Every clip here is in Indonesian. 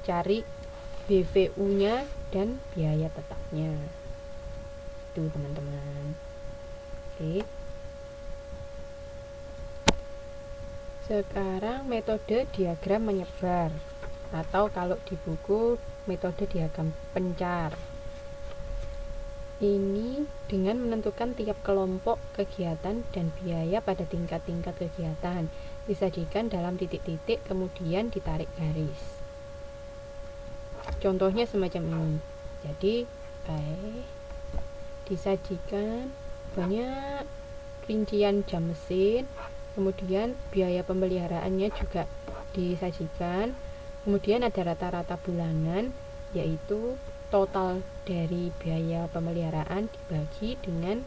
cari BVU-nya dan biaya tetapnya. Itu teman-teman. Oke. Sekarang metode diagram menyebar, atau kalau di buku metode diagram pencar. Ini dengan menentukan tiap kelompok kegiatan dan biaya pada tingkat-tingkat kegiatan, disajikan dalam titik-titik kemudian ditarik garis. Contohnya semacam ini. Jadi disajikan banyak rincian jam mesin, kemudian biaya pemeliharaannya juga disajikan, kemudian ada rata-rata bulanan, yaitu total dari biaya pemeliharaan dibagi dengan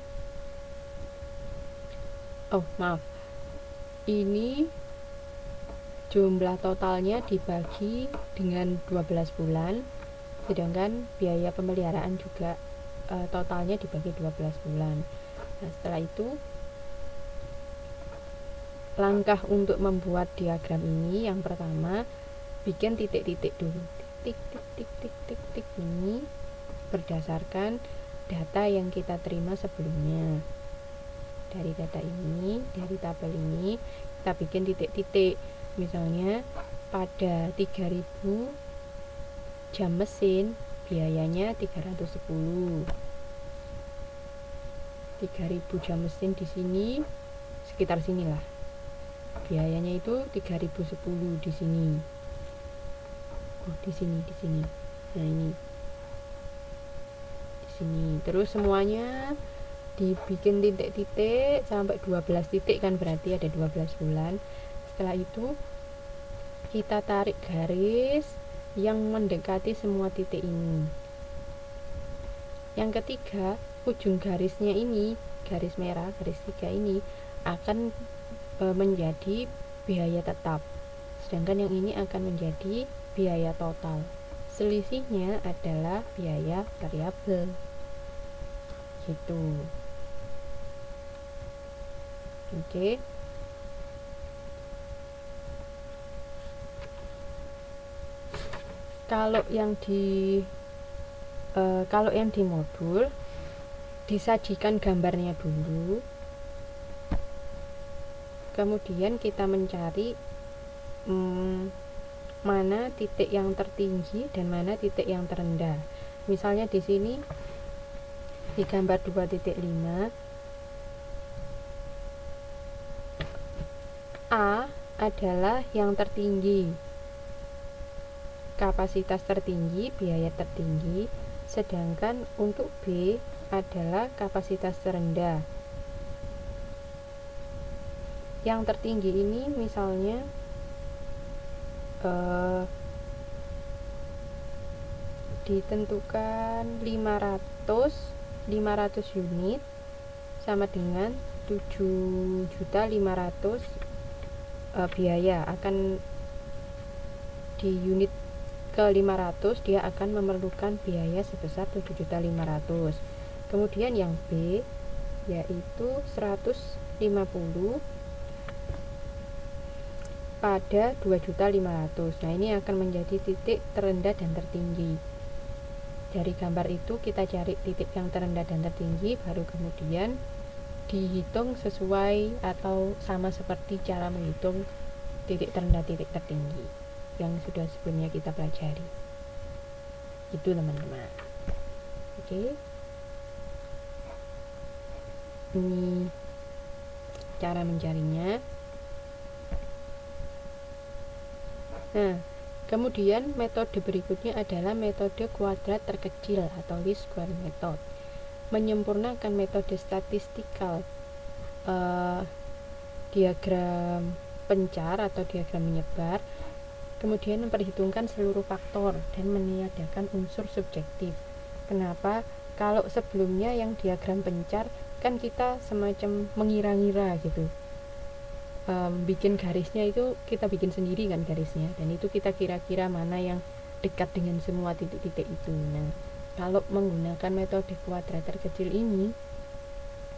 ini jumlah totalnya dibagi dengan 12 bulan, sedangkan biaya pemeliharaan juga totalnya dibagi 12 bulan. Nah, setelah itu langkah untuk membuat diagram ini, yang pertama bikin titik-titik dulu, titik ini berdasarkan data yang kita terima sebelumnya. Dari data ini, dari tabel ini kita bikin titik-titik. Misalnya pada 3000 jam mesin biayanya 310. 3000 jam mesin di sini sekitar sinilah. Biayanya itu 3010 di sini. Di sini. Nah, ini. Di sini. Terus semuanya dibikin titik-titik sampai 12 titik, kan berarti ada 12 bulan. Setelah itu kita tarik garis yang mendekati semua titik ini. Yang ketiga, ujung garisnya ini, garis merah, garis 3 ini akan menjadi biaya tetap, sedangkan yang ini akan menjadi biaya total. Selisihnya adalah biaya variabel. Gitu. Oke. Kalau yang di modul disajikan gambarnya dulu, kemudian kita mencari mana titik yang tertinggi dan mana titik yang terendah. Misalnya di sini di gambar 2.5, A adalah yang tertinggi, kapasitas tertinggi, biaya tertinggi, sedangkan untuk B adalah kapasitas terendah. Yang tertinggi ini misalnya ditentukan 500 unit sama dengan 7.500.000 biaya. Akan di unit ke 500 dia akan memerlukan biaya sebesar 7.500.000. Kemudian yang B yaitu 150 pada 2.500.000. Nah, ini akan menjadi titik terendah dan tertinggi. Dari gambar itu kita cari titik yang terendah dan tertinggi, baru kemudian dihitung sesuai atau sama seperti cara menghitung titik terendah, titik tertinggi yang sudah sebelumnya kita pelajari. Itu teman-teman. Oke. Ini cara mencarinya. Nah, kemudian metode berikutnya adalah metode kuadrat terkecil atau least square method. Menyempurnakan metode statistikal diagram pencar atau diagram menyebar, kemudian memperhitungkan seluruh faktor dan meniadakan unsur subjektif. Kenapa? Kalau sebelumnya yang diagram pencar kan kita semacam mengira-ngira gitu. Bikin garisnya itu kita bikin sendiri kan garisnya, dan itu kita kira-kira mana yang dekat dengan semua titik-titik itu. Nah, kalau menggunakan metode kuadrat terkecil ini,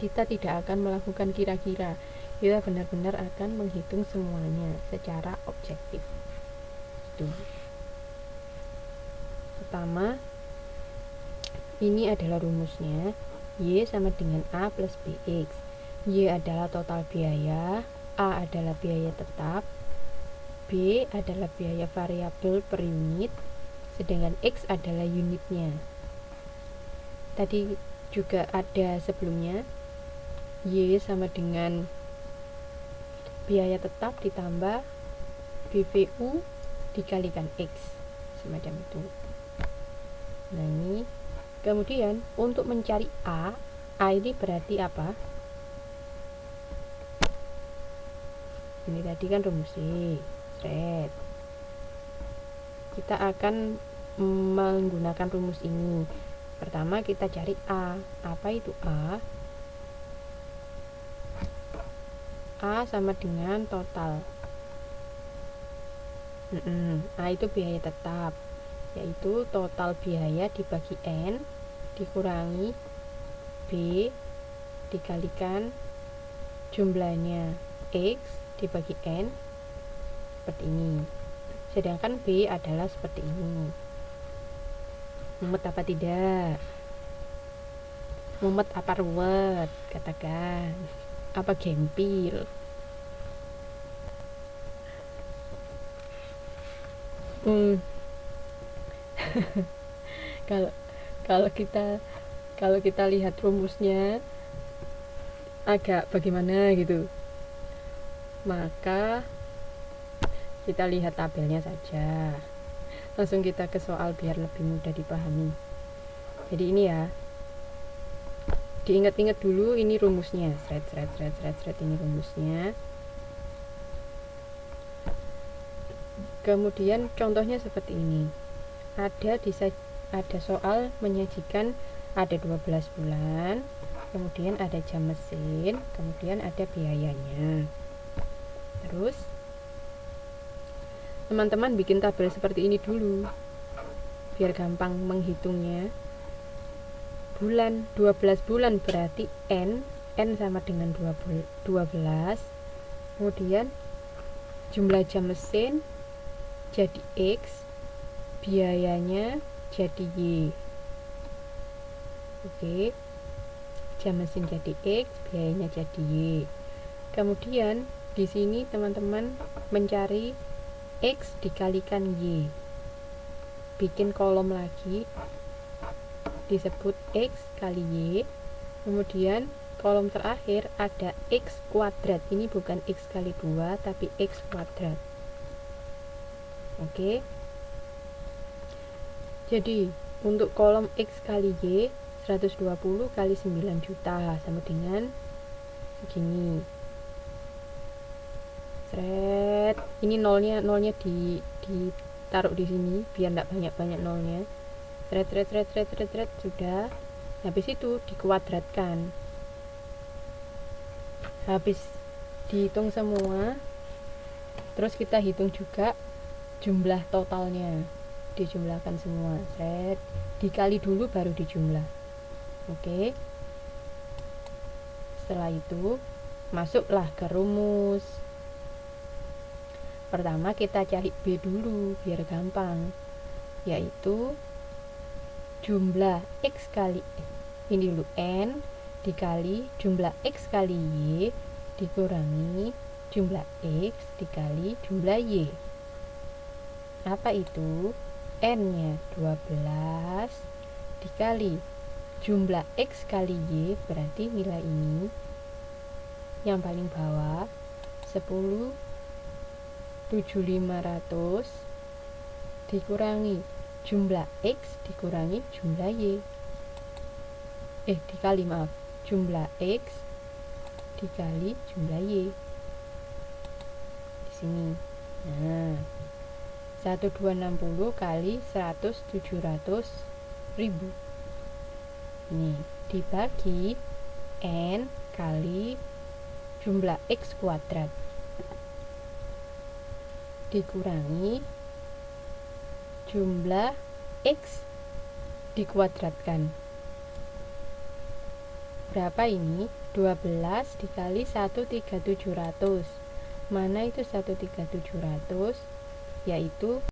kita tidak akan melakukan kira-kira, kita benar-benar akan menghitung semuanya secara objektif. Itu. pertama, ini adalah rumusnya. Y sama dengan A plus BX. Y adalah total biaya, A adalah biaya tetap, B adalah biaya variabel per unit, sedangkan X adalah unitnya. Tadi juga ada sebelumnya, Y sama dengan biaya tetap ditambah BVU dikalikan X, semacam itu. Nah ini, kemudian untuk mencari A ini berarti apa? Ini tadi kan rumusnya, thread. Kita akan menggunakan rumus ini. Pertama kita cari A. Apa itu A? A sama dengan total. A itu biaya tetap, yaitu total biaya dibagi N dikurangi B dikalikan jumlahnya X dibagi N, seperti ini. Sedangkan B adalah seperti ini. Mumet apa tidak? Mumet apa ruwet? Katakan. Apa gempil? kalau kita lihat rumusnya agak bagaimana gitu, maka kita lihat tabelnya saja. Langsung kita ke soal biar lebih mudah dipahami. Jadi ini ya, diingat-ingat dulu, ini rumusnya, ini rumusnya. Kemudian contohnya seperti ini. Ada soal menyajikan ada 12 bulan, kemudian ada jam mesin, kemudian ada biayanya. Terus teman-teman bikin tabel seperti ini dulu biar gampang menghitungnya. 12 bulan berarti N sama dengan 12. Kemudian jumlah jam mesin jadi X, biayanya jadi Y. Oke, jam mesin jadi X, biayanya jadi Y. Kemudian di sini teman-teman mencari X dikalikan Y, bikin kolom lagi disebut X kali Y. Kemudian kolom terakhir ada X kuadrat, ini bukan X kali 2 tapi X kuadrat. Oke, jadi untuk kolom X kali Y 120 kali 9 juta sama dengan segini. Ini nolnya ditaruh di sini biar enggak banyak nolnya. Sudah. Habis itu dikuadratkan. Habis dihitung semua, terus kita hitung juga jumlah totalnya, dijumlahkan semua, dikali dulu baru dijumlah. Oke, setelah itu masuklah ke rumus. Pertama kita cari B dulu biar gampang, yaitu jumlah X kali ini dulu N dikali jumlah X kali Y dikurangi jumlah X dikali jumlah Y. Apa itu? N nya 12 dikali jumlah X kali Y, berarti nilai ini yang paling bawah 10.7500 dikurangi jumlah X dikurangi jumlah Y, dikali jumlah X dikali jumlah Y di sini. Nah, 1260 kali 100.700.000 ini dibagi N kali jumlah X kuadrat dikurangi jumlah X dikuadratkan. Berapa ini? 12 dikali 13700. Mana itu 13700? Yaitu